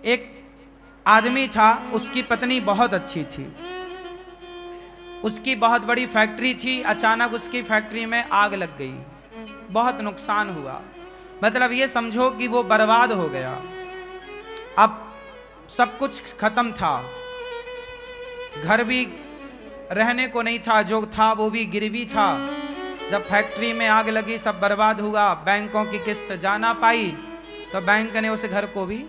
एक आदमी था, उसकी पत्नी बहुत अच्छी थी, उसकी बहुत बड़ी फैक्ट्री थी। अचानक उसकी फैक्ट्री में आग लग गई, बहुत नुकसान हुआ। मतलब ये समझो कि वो बर्बाद हो गया। अब सब कुछ खत्म था, घर भी रहने को नहीं था, जो था वो भी गिरवी था। जब फैक्ट्री में आग लगी, सब बर्बाद हुआ, बैंकों की किस्त जा ना पाई, तो बैंक ने उस घर को भी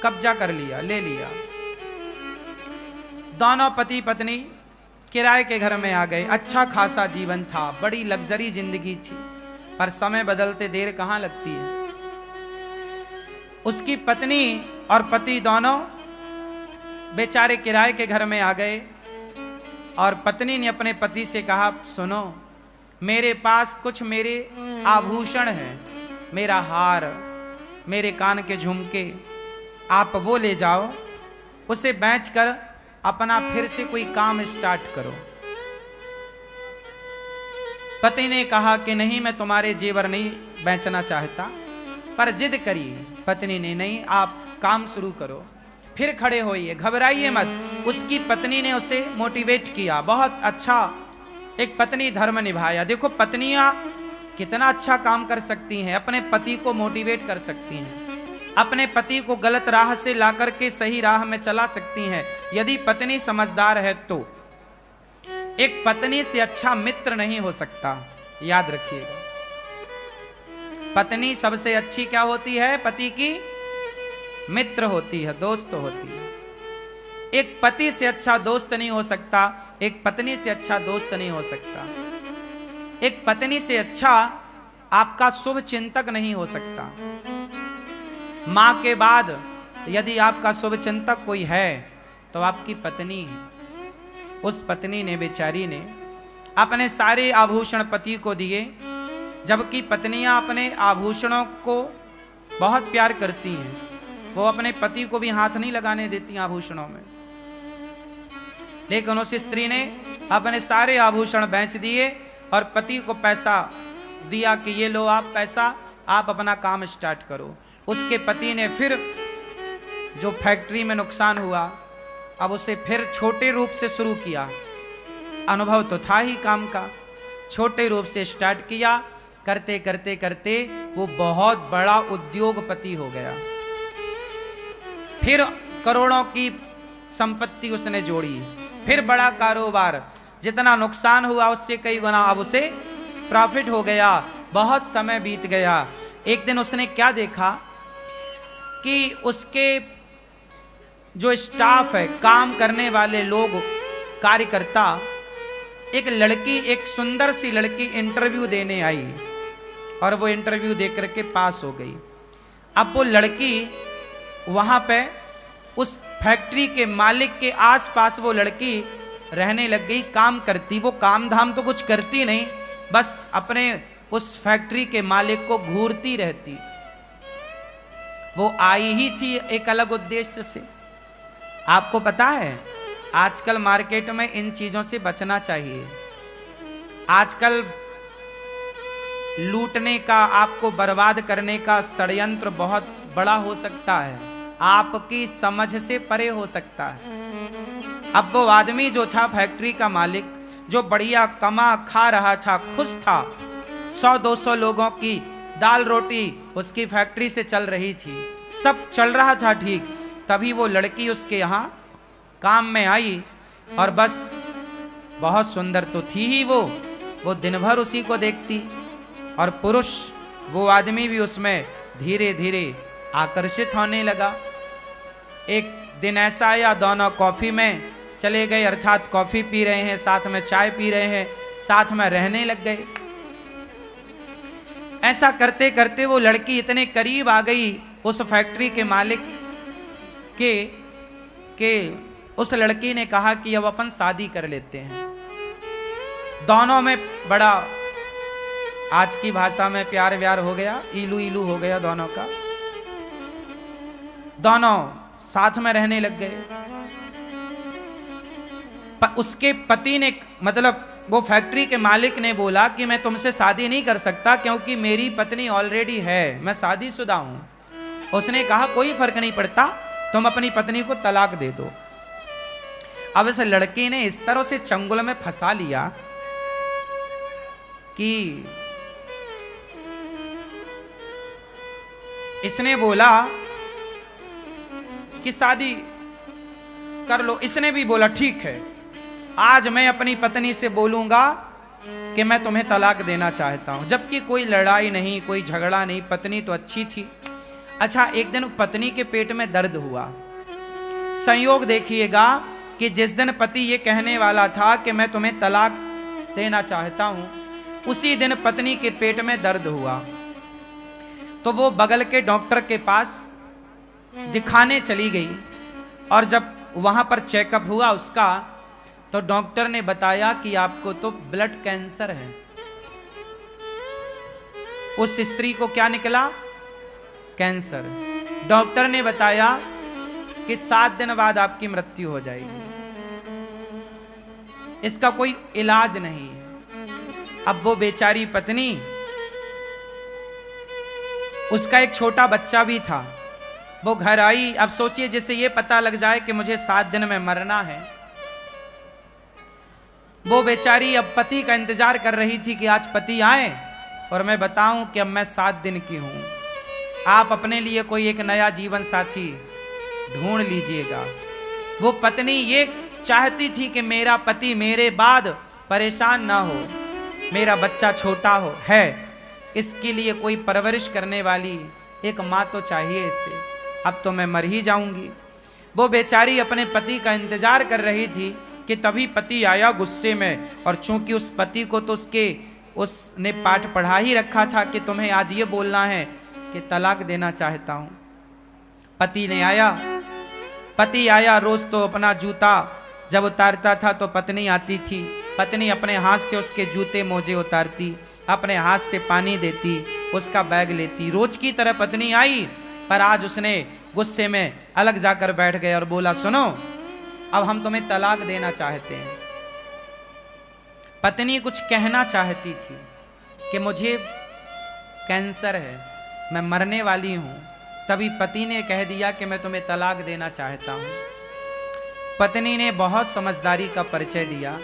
कब्जा कर लिया, ले लिया। दोनों पति पत्नी किराए के घर में आ गए। अच्छा खासा जीवन था, बड़ी लग्जरी जिंदगी थी, पर समय बदलते देर कहां लगती है। उसकी पत्नी और पति दोनों बेचारे किराए के घर में आ गए और पत्नी ने अपने पति से कहा, सुनो, मेरे पास कुछ मेरे आभूषण हैं, मेरा हार, मेरे कान के झुमके, आप वो ले जाओ, उसे बेचकर अपना फिर से कोई काम स्टार्ट करो। पति ने कहा कि नहीं, मैं तुम्हारे जेवर नहीं बेचना चाहता, पर जिद करी पत्नी ने, नहीं आप काम शुरू करो, फिर खड़े होइए, घबराइए मत। उसकी पत्नी ने उसे मोटिवेट किया, बहुत अच्छा एक पत्नी धर्म निभाया। देखो पत्नियां कितना अच्छा काम कर सकती हैं, अपने पति को मोटिवेट कर सकती हैं, अपने पति को गलत राह से लाकर के सही राह में चला सकती हैं, यदि पत्नी समझदार है तो। एक पत्नी से अच्छा मित्र नहीं हो सकता, याद रखिएगा। पत्नी सबसे अच्छी क्या होती है? पति की मित्र होती है, दोस्त होती है। एक पति से अच्छा दोस्त नहीं हो सकता, एक पत्नी से अच्छा दोस्त नहीं हो सकता, एक पत्नी से अच्छा आपका शुभ चिंतक नहीं हो सकता। मां के बाद यदि आपका शुभ चिंतक कोई है तो आपकी पत्नी है। उस पत्नी ने, बेचारी ने अपने सारे आभूषण पति को दिए, जबकि पत्नियां अपने आभूषणों को बहुत प्यार करती हैं, वो अपने पति को भी हाथ नहीं लगाने देती आभूषणों में। लेकिन उस स्त्री ने अपने सारे आभूषण बेच दिए और पति को पैसा दिया कि ये लो आप पैसा, आप अपना काम स्टार्ट करो। उसके पति ने फिर जो फैक्ट्री में नुकसान हुआ, अब उसे फिर छोटे रूप से शुरू किया। अनुभव तो था ही काम का, छोटे रूप से स्टार्ट किया, करते करते करते वो बहुत बड़ा उद्योगपति हो गया। फिर करोड़ों की संपत्ति उसने जोड़ी, फिर बड़ा कारोबार, जितना नुकसान हुआ उससे कई गुना अब उसे प्रॉफिट हो गया। बहुत समय बीत गया। एक दिन उसने क्या देखा कि उसके जो स्टाफ है, काम करने वाले लोग, कार्यकर्ता, एक लड़की, एक सुंदर सी लड़की इंटरव्यू देने आई और वो इंटरव्यू दे करके पास हो गई। अब वो लड़की वहां पे उस फैक्ट्री के मालिक के आसपास वो लड़की रहने लग गई, काम करती। वो काम धाम तो कुछ करती नहीं, बस अपने उस फैक्ट्री के मालिक को घूरती रहती। वो आई ही थी एक अलग उद्देश्य से। आपको पता है आजकल मार्केट में इन चीजों से बचना चाहिए। आजकल लूटने का, आपको बर्बाद करने का षड्यंत्र बहुत बड़ा हो सकता है, आपकी समझ से परे हो सकता है। अब वो आदमी जो था फैक्ट्री का मालिक, जो बढ़िया कमा खा रहा था, खुश था, 100-200 लोगों की दाल रोटी उसकी फैक्ट्री से चल रही थी, सब चल रहा था ठीक। तभी वो लड़की उसके यहाँ काम में आई और बस, बहुत सुंदर तो थी ही वो दिन भर उसी को देखती, और पुरुष वो आदमी भी उसमें धीरे धीरे आकर्षित होने लगा। एक दिन ऐसा आया, दोनों कॉफी में चले गए, अर्थात कॉफी पी रहे हैं, साथ में चाय पी रहे हैं, साथ में रहने लग गए। ऐसा करते करते वो लड़की इतने करीब आ गई उस फैक्ट्री के मालिक के उस लड़की ने कहा कि अब अपन शादी कर लेते हैं। दोनों में बड़ा, आज की भाषा में प्यार व्यार हो गया, इलू इलू हो गया दोनों का। दोनों साथ में रहने लग गए। उसके पति ने, मतलब वो फैक्ट्री के मालिक ने बोला कि मैं तुमसे शादी नहीं कर सकता क्योंकि मेरी पत्नी ऑलरेडी है, मैं शादीशुदा हूं। उसने कहा कोई फर्क नहीं पड़ता, तुम अपनी पत्नी को तलाक दे दो। अब इस लड़के ने इस तरह से चंगुल में फंसा लिया कि इसने बोला कि शादी कर लो। इसने भी बोला ठीक है, आज मैं अपनी पत्नी से बोलूंगा कि मैं तुम्हें तलाक देना चाहता हूं। जबकि कोई लड़ाई नहीं, कोई झगड़ा नहीं, पत्नी तो अच्छी थी। अच्छा, एक दिन पत्नी के पेट में दर्द हुआ। संयोग देखिएगा कि जिस दिन पति ये कहने वाला था कि मैं तुम्हें तलाक देना चाहता हूं, उसी दिन पत्नी के पेट में दर्द हुआ। तो वो बगल के डॉक्टर के पास दिखाने चली गई और जब वहां पर चेकअप हुआ उसका, तो डॉक्टर ने बताया कि आपको तो ब्लड कैंसर है। उस स्त्री को क्या निकला? कैंसर। डॉक्टर ने बताया कि 7 दिन बाद आपकी मृत्यु हो जाएगी, इसका कोई इलाज नहीं है। अब वो बेचारी पत्नी, उसका एक छोटा बच्चा भी था, वो घर आई। अब सोचिए, जैसे ये पता लग जाए कि मुझे 7 दिन में मरना है, वो बेचारी अब पति का इंतजार कर रही थी कि आज पति आए और मैं बताऊं कि अब मैं 7 दिन की हूं। आप अपने लिए कोई एक नया जीवन साथी ढूंढ लीजिएगा। वो पत्नी ये चाहती थी कि मेरा पति मेरे बाद परेशान ना हो, मेरा बच्चा छोटा हो है, इसके लिए कोई परवरिश करने वाली एक माँ तो चाहिए इसे। अब तो मैं मर ही जाऊंगी। वो बेचारी अपने पति का इंतजार कर रही थी कि तभी पति आया गुस्से में। और चूंकि उस पति को तो उसने पाठ पढ़ा ही रखा था कि तुम्हें आज ये बोलना है कि तलाक देना चाहता हूं। पति आया। रोज तो अपना जूता जब उतारता था तो पत्नी आती थी, पत्नी अपने हाथ से उसके जूते मोजे उतारती, अपने हाथ से पानी देती, उसका बैग लेती। रोज की तरह पत्नी आई, पर आज उसने गुस्से में अलग जाकर बैठ गए और बोला, सुनो, अब हम तुम्हें तलाक देना चाहते हैं। पत्नी कुछ कहना चाहती थी कि मुझे कैंसर है, मैं मरने वाली हूं। तभी पति ने कह दिया कि मैं तुम्हें तलाक देना चाहता हूं। पत्नी ने बहुत समझदारी का परिचय दिया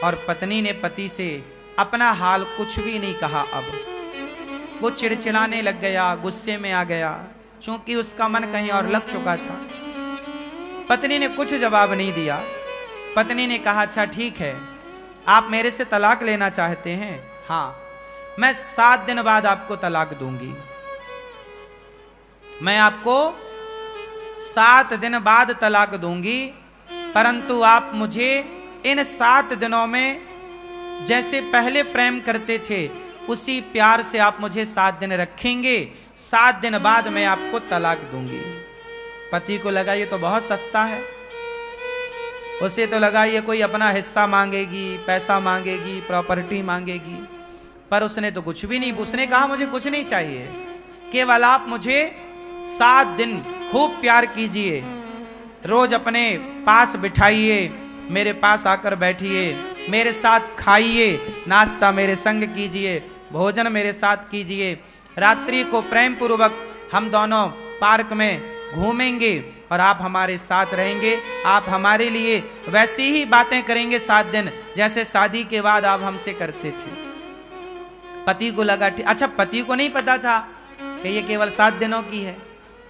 और पत्नी ने पति से अपना हाल कुछ भी नहीं कहा। अब वो चिड़चिड़ाने लग गया, गुस्से में आ गया, क्योंकि उसका मन कहीं और लग चुका था। पत्नी ने कुछ जवाब नहीं दिया। पत्नी ने कहा, अच्छा ठीक है, आप मेरे से तलाक लेना चाहते हैं? हाँ, मैं 7 दिन बाद आपको तलाक दूंगी। मैं आपको 7 दिन बाद तलाक दूंगी, परंतु आप मुझे इन 7 दिनों में जैसे पहले प्रेम करते थे उसी प्यार से आप मुझे 7 दिन रखेंगे। 7 दिन बाद मैं आपको तलाक दूंगी। पति को लगा ये तो बहुत सस्ता है। उसे तो लगा ये कोई अपना हिस्सा मांगेगी, पैसा मांगेगी, प्रॉपर्टी मांगेगी, पर उसने तो कुछ भी नहीं। उसने कहा मुझे कुछ नहीं चाहिए, केवल आप मुझे 7 दिन खूब प्यार कीजिए, रोज अपने पास बिठाइए, मेरे पास आकर बैठिए, मेरे साथ खाइए, नाश्ता मेरे संग कीजिए, भोजन मेरे साथ कीजिए, रात्रि को प्रेम पूर्वक हम दोनों पार्क में घूमेंगे और आप हमारे साथ रहेंगे। आप हमारे लिए वैसी ही बातें करेंगे 7 दिन जैसे शादी के बाद आप हमसे करते थे। पति को लगा अच्छा, पति को नहीं पता था कि ये केवल 7 दिनों की है,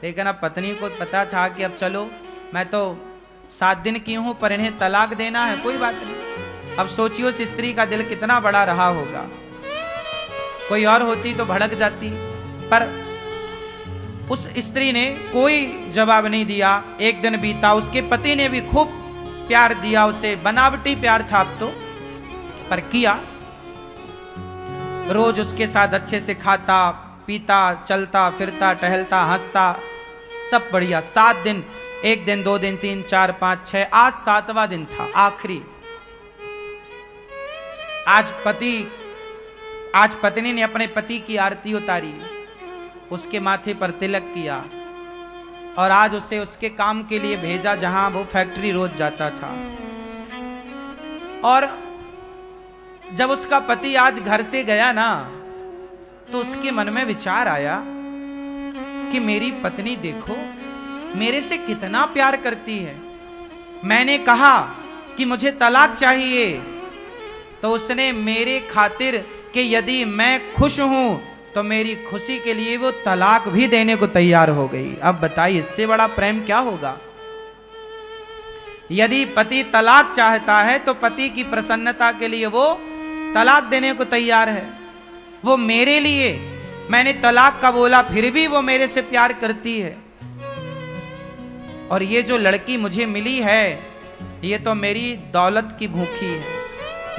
लेकिन अब पत्नी को पता था कि अब चलो मैं तो 7 दिन की हूं, पर इन्हें तलाक देना है, कोई बात नहीं। अब सोचिए उस स्त्री का दिल कितना बड़ा रहा होगा। कोई और होती तो भड़क जाती, पर उस स्त्री ने कोई जवाब नहीं दिया। एक दिन बीता, उसके पति ने भी खूब प्यार दिया उसे, बनावटी प्यार था अब तो, पर किया। रोज उसके साथ अच्छे से खाता पीता, चलता फिरता, टहलता, हंसता, सब बढ़िया। 7 दिन, 1 दिन, 2 दिन, 3, 4, 5, 6, आज 7वां दिन था, आखिरी। आज पत्नी ने अपने पति की आरती उतारी, उसके माथे पर तिलक किया और आज उसे उसके काम के लिए भेजा जहां वो फैक्ट्री रोज जाता था। और जब उसका पति आज घर से गया ना, तो उसके मन में विचार आया कि मेरी पत्नी देखो मेरे से कितना प्यार करती है। मैंने कहा कि मुझे तलाक चाहिए, तो उसने मेरे खातिर कि यदि मैं खुश हूं तो मेरी खुशी के लिए वो तलाक भी देने को तैयार हो गई। अब बताइए इससे बड़ा प्रेम क्या होगा। यदि पति तलाक चाहता है तो पति की प्रसन्नता के लिए वो तलाक देने को तैयार है। वो मेरे लिए, मैंने तलाक का बोला फिर भी वो मेरे से प्यार करती है। और ये जो लड़की मुझे मिली है ये तो मेरी दौलत की भूखी है।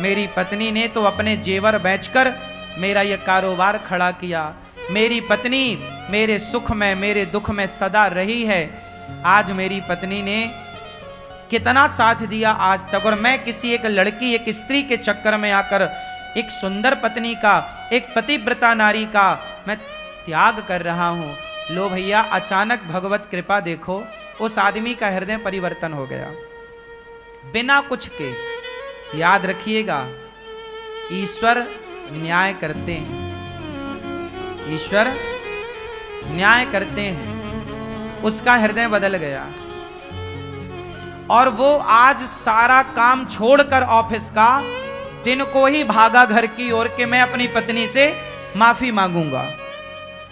मेरी पत्नी ने तो अपने जेवर बेचकर मेरा ये कारोबार खड़ा किया। मेरी पत्नी मेरे सुख में मेरे दुख में सदा रही है। आज मेरी पत्नी ने कितना साथ दिया आज तक, और मैं किसी एक लड़की एक स्त्री के चक्कर में आकर एक सुंदर पत्नी का, एक पतिव्रता नारी का मैं त्याग कर रहा हूं। लो भैया, अचानक भगवत कृपा देखो, उस आदमी का हृदय परिवर्तन हो गया बिना कुछ के। याद रखिएगा, ईश्वर न्याय करते हैं, ईश्वर न्याय करते हैं। उसका हृदय बदल गया और वो आज सारा काम छोड़कर ऑफिस का दिन को ही भागा घर की ओर के मैं अपनी पत्नी से माफी मांगूंगा,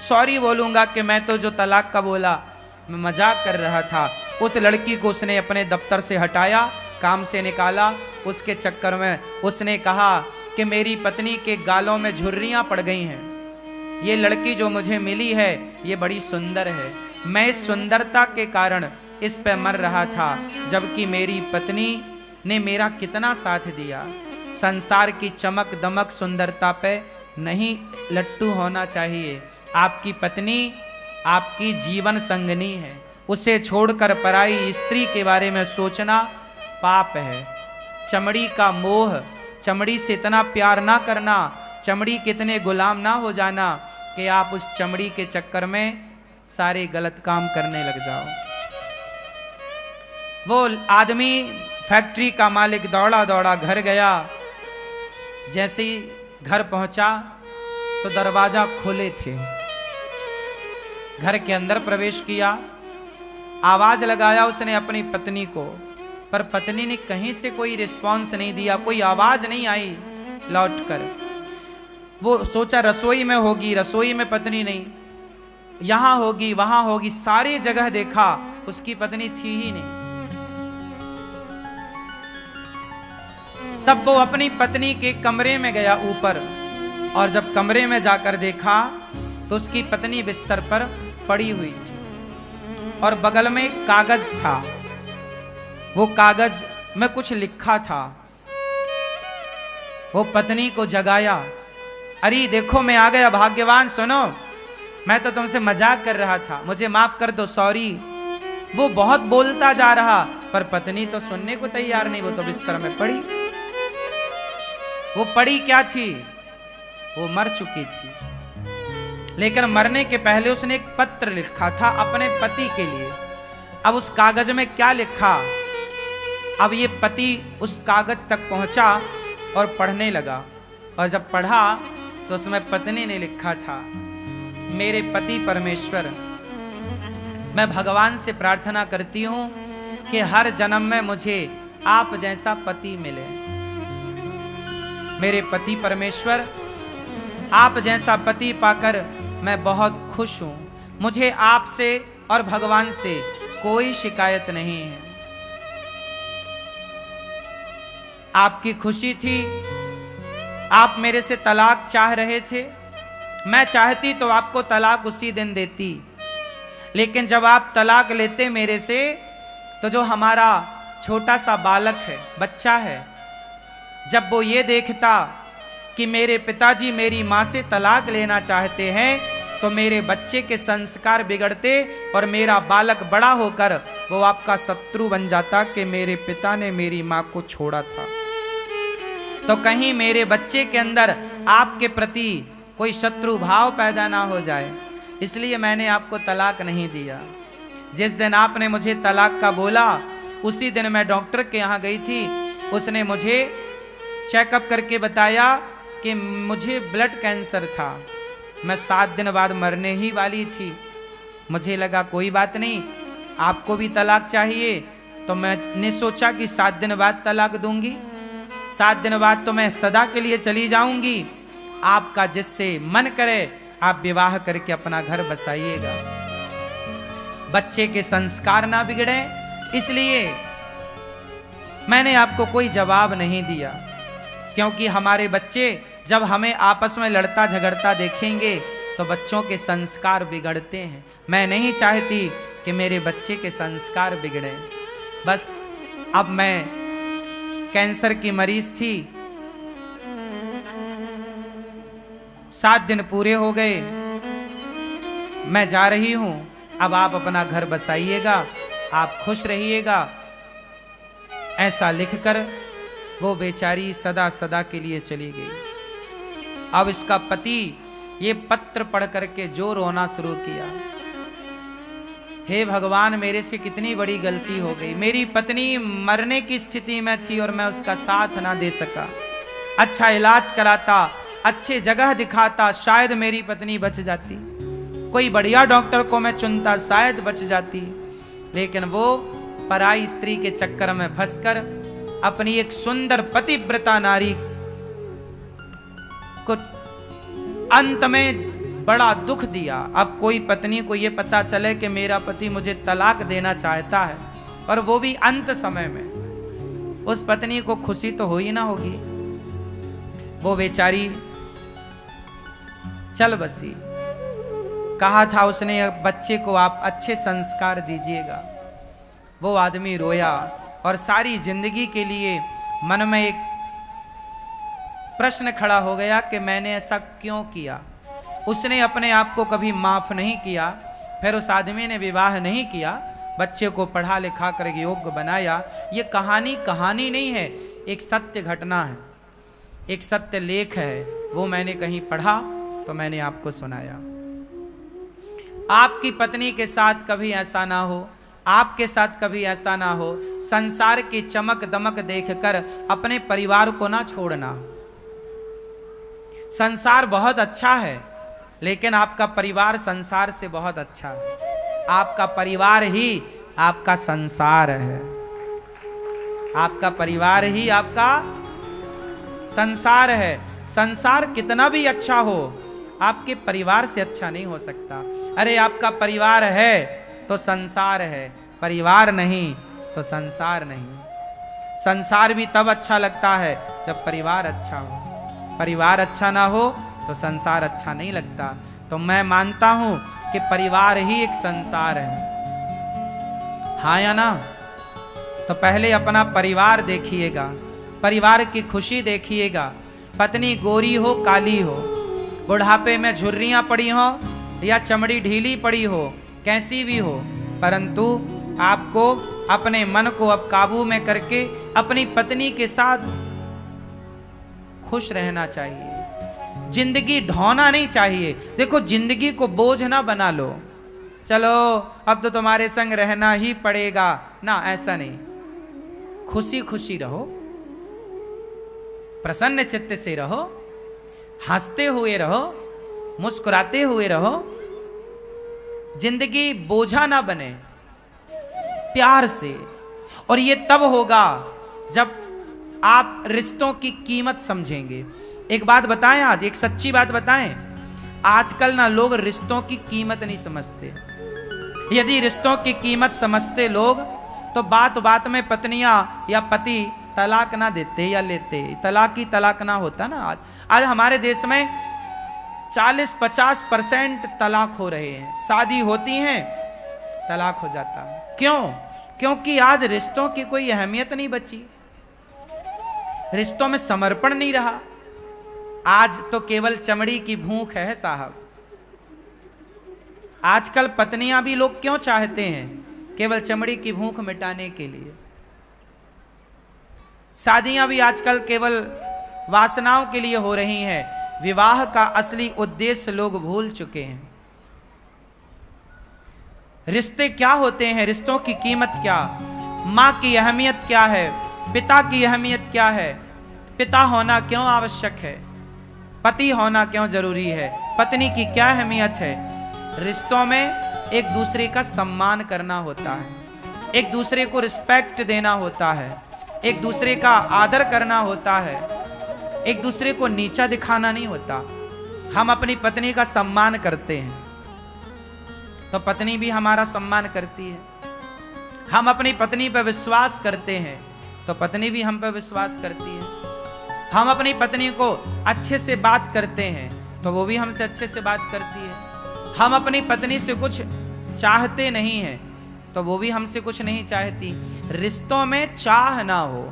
सॉरी बोलूंगा कि मैं तो जो तलाक का बोला मैं मजाक कर रहा था। उस लड़की को उसने अपने दफ्तर से हटाया, काम से निकाला। उसके चक्कर में उसने कहा कि मेरी पत्नी के गालों में झुर्रियां पड़ गई हैं, ये लड़की जो मुझे मिली है ये बड़ी सुंदर है। मैं इस सुंदरता के कारण इस पे मर रहा था, जबकि मेरी पत्नी ने मेरा कितना साथ दिया। संसार की चमक दमक सुंदरता पे नहीं लट्टू होना चाहिए। आपकी पत्नी आपकी जीवन संगनी है, उसे छोड़कर पराई स्त्री के बारे में सोचना पाप है। चमड़ी का मोह, चमड़ी से इतना प्यार ना करना, चमड़ी कितने गुलाम ना हो जाना कि आप उस चमड़ी के चक्कर में सारे गलत काम करने लग जाओ। वो आदमी फैक्ट्री का मालिक दौड़ा दौड़ा घर गया। जैसे ही घर पहुंचा तो दरवाजा खोले थे। घर के अंदर प्रवेश किया, आवाज लगाया उसने अपनी पत्नी को, पर पत्नी ने कहीं से कोई रिस्पांस नहीं दिया, कोई आवाज नहीं आई लौटकर। वो सोचा रसोई में होगी, रसोई में पत्नी नहीं, यहां होगी वहां होगी, सारी जगह देखा, उसकी पत्नी थी ही नहीं। तब वो अपनी पत्नी के कमरे में गया ऊपर, और जब कमरे में जाकर देखा तो उसकी पत्नी बिस्तर पर पड़ी हुई थी और बगल में एक कागज था। वो कागज में कुछ लिखा था। वो पत्नी को जगाया, अरे देखो मैं आ गया, भाग्यवान सुनो, मैं तो तुमसे मजाक कर रहा था, मुझे माफ कर दो, सॉरी। वो बहुत बोलता जा रहा, पर पत्नी तो सुनने को तैयार नहीं, वो तो बिस्तर में पड़ी। वो पड़ी क्या थी? वो मर चुकी थी, लेकिन मरने के पहले उसने एक पत्र लिखा था अपने पति के लिए। अब उस कागज में क्या लिखा? अब ये पति उस कागज तक पहुंचा और पढ़ने लगा, और जब पढ़ा तो उसमें पत्नी ने लिखा था, मेरे पति परमेश्वर, मैं भगवान से प्रार्थना करती हूं कि हर जन्म में मुझे आप जैसा पति मिले। मेरे पति परमेश्वर, आप जैसा पति पाकर मैं बहुत खुश हूं। मुझे आपसे और भगवान से कोई शिकायत नहीं है। आपकी खुशी थी, आप मेरे से तलाक चाह रहे थे, मैं चाहती तो आपको तलाक उसी दिन देती, लेकिन जब आप तलाक लेते मेरे से, तो जो हमारा छोटा सा बालक है, बच्चा है, जब वो ये देखता कि मेरे पिताजी मेरी माँ से तलाक लेना चाहते हैं, तो मेरे बच्चे के संस्कार बिगड़ते और मेरा बालक बड़ा होकर वो आपका शत्रु बन जाता कि मेरे पिता ने मेरी माँ को छोड़ा था। तो कहीं मेरे बच्चे के अंदर आपके प्रति कोई शत्रु भाव पैदा ना हो जाए, इसलिए मैंने आपको तलाक नहीं दिया। जिस दिन आपने मुझे तलाक का बोला, उसी दिन मैं डॉक्टर के यहाँ गई थी। उसने मुझे चेकअप करके बताया कि मुझे ब्लड कैंसर था, मैं 7 दिन बाद मरने ही वाली थी। मुझे लगा कोई बात नहीं, आपको भी तलाक चाहिए, तो मैंने सोचा कि 7 दिन बाद तलाक दूंगी, 7 दिन बाद तो मैं सदा के लिए चली जाऊंगी। आपका जिससे मन करे आप विवाह करके अपना घर बसाइएगा, बच्चे के संस्कार ना बिगड़े, इसलिए मैंने आपको कोई जवाब नहीं दिया। क्योंकि हमारे बच्चे जब हमें आपस में लड़ता झगड़ता देखेंगे तो बच्चों के संस्कार बिगड़ते हैं। मैं नहीं चाहती कि मेरे बच्चे के संस्कार बिगड़े। बस अब मैं कैंसर की मरीज थी, 7 दिन पूरे हो गए, मैं जा रही हूं, अब आप अपना घर बसाइएगा, आप खुश रहिएगा, ऐसा लिखकर वो बेचारी सदा सदा के लिए चली गई। अब इसका पति ये पत्र पढ़ करके जो रोना शुरू किया, हे भगवान मेरे से कितनी बड़ी गलती हो गई, मेरी पत्नी मरने की स्थिति में थी और मैं उसका साथ ना दे सका, अच्छा इलाज कराता, अच्छे जगह दिखाता, शायद मेरी पत्नी बच जाती, कोई बढ़िया डॉक्टर को मैं चुनता, शायद बच जाती। लेकिन वो पराई स्त्री के चक्कर में फंसकर अपनी एक सुंदर पतिव्रता नारी को अंत में बड़ा दुख दिया। अब कोई पत्नी को यह पता चले कि मेरा पति मुझे तलाक देना चाहता है, और वो भी अंत समय में, उस पत्नी को खुशी तो हो ही ना होगी। वो बेचारी चल बसी। कहा था उसने बच्चे को आप अच्छे संस्कार दीजिएगा। वो आदमी रोया और सारी जिंदगी के लिए मन में एक प्रश्न खड़ा हो गया कि मैंने ऐसा क्यों किया। उसने अपने आप को कभी माफ नहीं किया। फिर उस आदमी ने विवाह नहीं किया, बच्चे को पढ़ा लिखा कर योग्य बनाया। ये कहानी नहीं है, एक सत्य घटना है, एक सत्य लेख है। वो मैंने कहीं पढ़ा तो मैंने आपको सुनाया। आपकी पत्नी के साथ कभी ऐसा ना हो, आपके साथ कभी ऐसा ना हो। संसार की चमक दमक देखकर अपने परिवार को ना छोड़ना। संसार बहुत अच्छा है, लेकिन आपका परिवार संसार से बहुत अच्छा है। आपका परिवार ही आपका संसार है, आपका परिवार ही आपका संसार है। संसार कितना भी अच्छा हो, आपके परिवार से अच्छा नहीं हो सकता। अरे आपका परिवार है तो संसार है, परिवार नहीं तो संसार नहीं। संसार भी तब अच्छा लगता है जब परिवार अच्छा हो, परिवार अच्छा ना हो तो संसार अच्छा नहीं लगता। तो मैं मानता हूं कि परिवार ही एक संसार है, हाँ या ना? तो पहले अपना परिवार देखिएगा, परिवार की खुशी देखिएगा। पत्नी गोरी हो काली हो, बुढ़ापे में झुर्रियां पड़ी हो या चमड़ी ढीली पड़ी हो, कैसी भी हो, परंतु आपको अपने मन को अब काबू में करके अपनी पत्नी के साथ खुश रहना चाहिए। जिंदगी ढोना नहीं चाहिए। देखो, जिंदगी को बोझ ना बना लो, चलो अब तो तुम्हारे संग रहना ही पड़ेगा ना, ऐसा नहीं। खुशी खुशी रहो, प्रसन्न चित्त से रहो, हंसते हुए रहो, मुस्कुराते हुए रहो। जिंदगी बोझा ना बने, प्यार से। और ये तब होगा जब आप रिश्तों की कीमत समझेंगे। एक बात बताएं, आज एक सच्ची बात बताएं, आजकल ना लोग रिश्तों की कीमत नहीं समझते। यदि रिश्तों की कीमत समझते लोग तो बात बात में पत्नियां या पति तलाक ना देते या लेते, तलाक ही तलाक ना होता ना। आज हमारे देश में 40-50% तलाक हो रहे हैं। शादी होती हैं, तलाक हो जाता है। क्यों? क्योंकि आज रिश्तों की कोई अहमियत नहीं बची, रिश्तों में समर्पण नहीं रहा। आज तो केवल चमड़ी की भूख है साहब। आजकल पत्नियां भी लोग क्यों चाहते हैं? केवल चमड़ी की भूख मिटाने के लिए। शादियां भी आजकल केवल वासनाओं के लिए हो रही हैं। विवाह का असली उद्देश्य लोग भूल चुके हैं। रिश्ते क्या होते हैं, रिश्तों की कीमत क्या, माँ की अहमियत क्या है, पिता की अहमियत क्या है, पिता होना क्यों आवश्यक है, पति होना क्यों जरूरी है, पत्नी की क्या अहमियत है। रिश्तों में एक दूसरे का सम्मान करना होता है, एक दूसरे को रिस्पेक्ट देना होता है, एक दूसरे का आदर करना होता है, एक दूसरे को नीचा दिखाना नहीं होता। हम अपनी पत्नी का सम्मान करते हैं तो पत्नी भी हमारा सम्मान करती है। हम अपनी पत्नी पर विश्वास करते हैं तो पत्नी भी हम पर विश्वास करती है। हम अपनी पत्नी को अच्छे से बात करते हैं तो वो भी हमसे अच्छे से बात करती है। हम अपनी पत्नी से कुछ चाहते नहीं हैं तो वो भी हमसे कुछ नहीं चाहती। रिश्तों में चाह ना हो,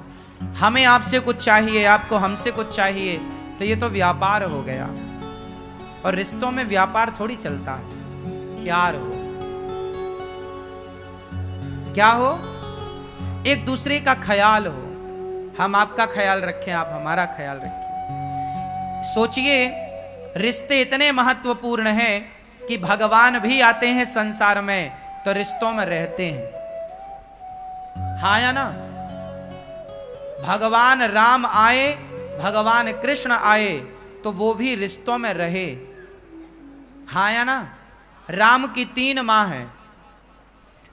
हमें आपसे कुछ चाहिए, आपको हमसे कुछ चाहिए, तो ये तो व्यापार हो गया। और रिश्तों में व्यापार थोड़ी चलता है, प्यार हो, क्या हो, एक दूसरे का ख्याल हो। हम आपका ख्याल रखें, आप हमारा ख्याल रखें। सोचिए, रिश्ते इतने महत्वपूर्ण हैं कि भगवान भी आते हैं संसार में तो रिश्तों में रहते हैं। हाँ या ना? भगवान राम आए, भगवान कृष्ण आए तो वो भी रिश्तों में रहे। हाँ या ना? राम की 3 माँ हैं,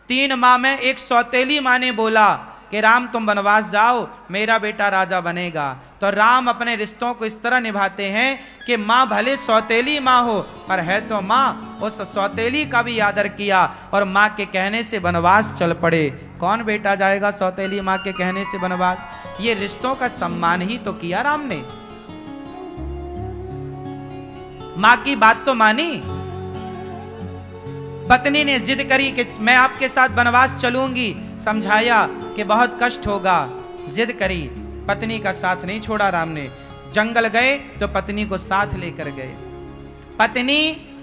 3 माँ में एक सौतेली माँ ने बोला कि राम तुम वनवास जाओ, मेरा बेटा राजा बनेगा। तो राम अपने रिश्तों को इस तरह निभाते हैं कि माँ भले सौतेली माँ हो पर है तो माँ, उस सौतेली का भी आदर किया और माँ के कहने से वनवास चल पड़े। कौन बेटा जाएगा सौतेली माँ के कहने से वनवास? ये रिश्तों का सम्मान ही तो किया राम ने। माँ की बात तो मानी। पत्नी ने जिद करी कि मैं आपके साथ वनवास चलूंगी, समझाया कि बहुत कष्ट होगा, जिद करी, पत्नी का साथ नहीं छोड़ा राम ने। जंगल गए तो पत्नी को साथ लेकर गए। पत्नी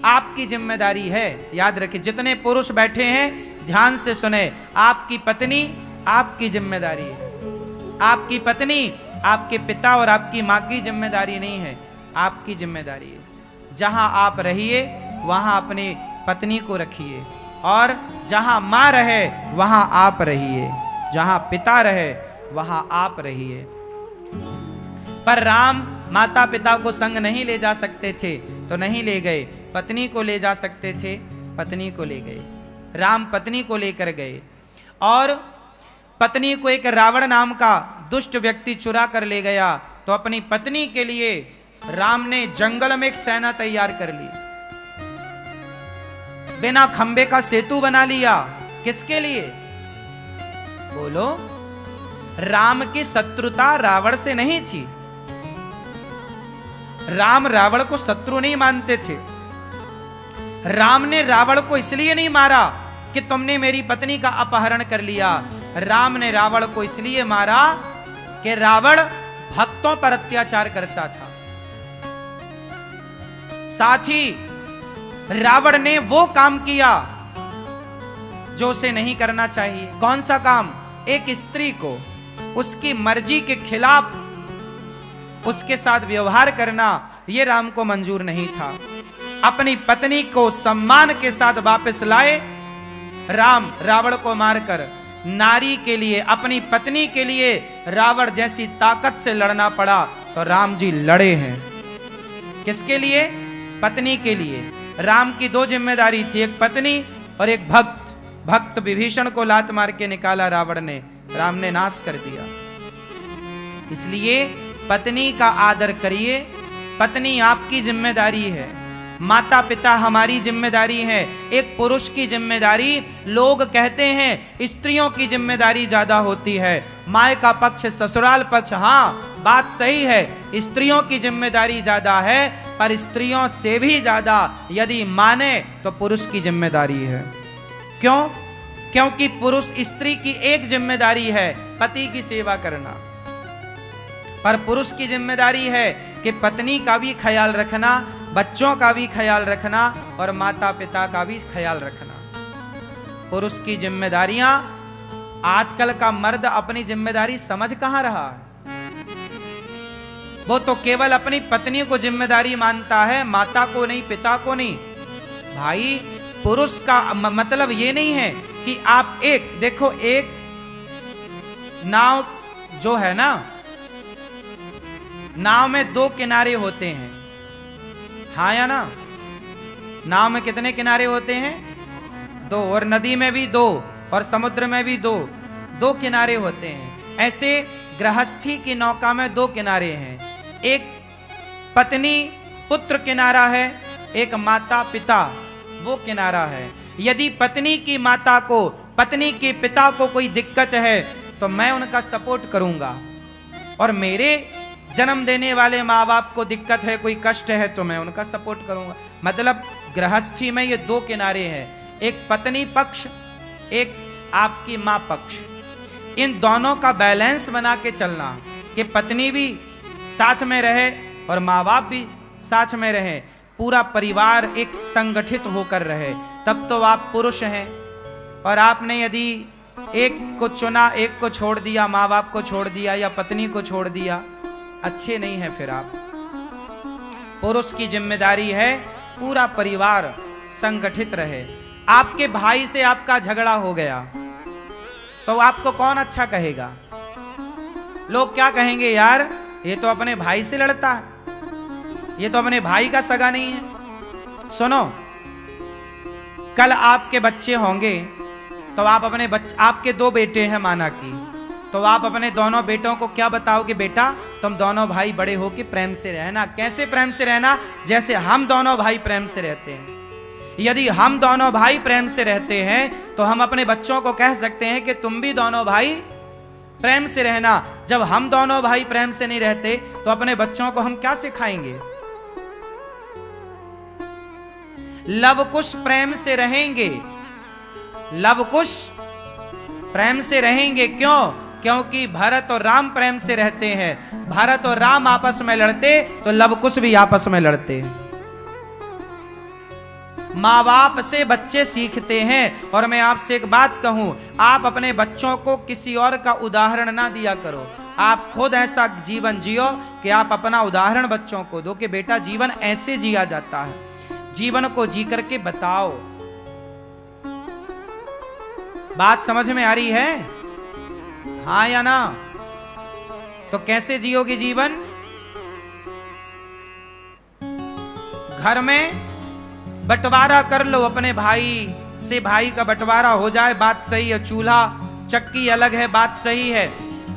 आपकी जिम्मेदारी है, याद रखिए। जितने पुरुष बैठे हैं ध्यान से सुने, आपकी पत्नी आपकी जिम्मेदारी है। आपकी पत्नी आपके पिता और आपकी माँ की जिम्मेदारी नहीं है, आपकी जिम्मेदारी है। जहां आप रहिए वहां अपनी पत्नी को रखिए, और जहां मां रहे वहां आप रहिए, जहां पिता रहे वहां आप रहिए। पर राम माता पिता को संग नहीं ले जा सकते थे तो नहीं ले गए, पत्नी को ले जा सकते थे, पत्नी को ले गए। राम पत्नी को लेकर गए और पत्नी को एक रावण नाम का दुष्ट व्यक्ति चुरा कर ले गया। तो अपनी पत्नी के लिए राम ने जंगल में एक सेना तैयार कर ली, बिना खंबे का सेतु बना लिया। किसके लिए? बोलो। राम की शत्रुता रावण से नहीं थी। राम रावण को शत्रु नहीं मानते थे। राम ने रावण को इसलिए नहीं मारा कि तुमने मेरी पत्नी का अपहरण कर लिया। राम ने रावण को इसलिए मारा कि रावण भक्तों पर अत्याचार करता था। साथ ही रावण ने वो काम किया जो उसे नहीं करना चाहिए। कौन सा काम? एक स्त्री को उसकी मर्जी के खिलाफ उसके साथ व्यवहार करना, यह राम को मंजूर नहीं था। अपनी पत्नी को सम्मान के साथ वापस लाए राम, रावण को मारकर। नारी के लिए, अपनी पत्नी के लिए रावण जैसी ताकत से लड़ना पड़ा तो राम जी लड़े हैं। किसके लिए? पत्नी के लिए। राम की 2 जिम्मेदारी थी, एक पत्नी और एक भक्त। भक्त विभीषण को लात मार के निकाला रावण ने, राम ने नाश कर दिया। इसलिए पत्नी का आदर करिए। पत्नी आपकी जिम्मेदारी है, माता पिता हमारी जिम्मेदारी है। एक पुरुष की जिम्मेदारी, लोग कहते हैं स्त्रियों की जिम्मेदारी ज्यादा होती है। माय का पक्ष, ससुराल पक्ष, हाँ बात सही है, स्त्रियों की जिम्मेदारी ज्यादा है, पर स्त्रियों से भी ज्यादा यदि माने तो पुरुष की जिम्मेदारी है। क्यों? क्योंकि पुरुष, स्त्री की एक जिम्मेदारी है पति की सेवा करना, पर पुरुष की जिम्मेदारी है कि पत्नी का भी ख्याल रखना, बच्चों का भी ख्याल रखना और माता पिता का भी ख्याल रखना। पुरुष की जिम्मेदारियां, आजकल का मर्द अपनी जिम्मेदारी समझ कहां रहा है। वो तो केवल अपनी पत्नी को जिम्मेदारी मानता है, माता को नहीं, पिता को नहीं। भाई, पुरुष का मतलब ये नहीं है कि आप देखो, एक नाव जो है ना, नाव में 2 किनारे होते हैं, हाँ या ना? नाव में कितने किनारे होते हैं? दो, और नदी में भी दो, और समुद्र में भी दो, दो किनारे होते हैं। ऐसे गृहस्थी की नौका में दो किनारे हैं, एक पत्नी पुत्र किनारा है, एक माता पिता वो किनारा है। यदि पत्नी की माता को, पत्नी के पिता को कोई दिक्कत है तो मैं उनका सपोर्ट करूंगा, और मेरे जन्म देने वाले माँ बाप को दिक्कत है, कोई कष्ट है तो मैं उनका सपोर्ट करूंगा। मतलब गृहस्थी में ये दो किनारे हैं, एक पत्नी पक्ष, एक आपकी माँ पक्ष। इन दोनों का बैलेंस बना के चलना कि पत्नी भी साथ में रहे और माँ बाप भी साथ में रहे, पूरा परिवार एक संगठित होकर रहे, तब तो आप पुरुष हैं। और आपने यदि एक को चुना, एक को छोड़ दिया, माँ बाप को छोड़ दिया या पत्नी को छोड़ दिया, अच्छे नहीं है फिर आप। पुरुष की जिम्मेदारी है पूरा परिवार संगठित रहे। आपके भाई से आपका झगड़ा हो गया तो आपको कौन अच्छा कहेगा? लोग क्या कहेंगे, यार ये तो अपने भाई से लड़ता है, ये तो अपने भाई का सगा नहीं है। सुनो, कल आपके बच्चे होंगे तो आप अपने आपके दो बेटे हैं माना कि, तो आप अपने दोनों बेटों को क्या बताओगे, बेटा तुम दोनों भाई बड़े होके प्रेम से रहना। कैसे प्रेम से रहना? जैसे हम दोनों भाई प्रेम से रहते हैं। यदि हम दोनों भाई प्रेम से रहते हैं तो हम अपने बच्चों को कह सकते हैं कि तुम भी दोनों भाई प्रेम से रहना। जब हम दोनों भाई प्रेम से नहीं रहते तो अपने बच्चों को हम क्या सिखाएंगे? लवकुश प्रेम से रहेंगे, लवकुश प्रेम से रहेंगे। क्यों? क्योंकि भरत और राम प्रेम से रहते हैं। भरत और राम आपस में लड़ते तो लवकुश भी आपस में लड़ते। माँ बाप से बच्चे सीखते हैं। और मैं आपसे एक बात कहूं, आप अपने बच्चों को किसी और का उदाहरण ना दिया करो, आप खुद ऐसा जीवन जियो कि आप अपना उदाहरण बच्चों को दो कि बेटा जीवन ऐसे जिया जाता है, जीवन को जी करके बताओ। बात समझ में आ रही है? हाँ या ना? तो कैसे जियोगे जीवन? घर में बंटवारा कर लो अपने भाई से, भाई का बंटवारा हो जाए, बात सही है। चूल्हा चक्की अलग है, बात सही है।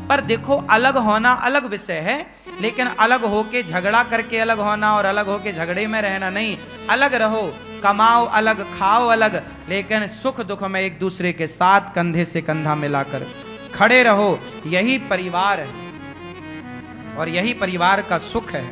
पर देखो, अलग होना अलग विषय है, लेकिन अलग होके झगड़ा करके अलग होना और अलग होके झगड़े में रहना नहीं। अलग रहो, कमाओ अलग, खाओ अलग, लेकिन सुख दुख में एक दूसरे के साथ कंधे से कंधा मिलाकर खड़े रहो। यही परिवार है और यही परिवार का सुख है।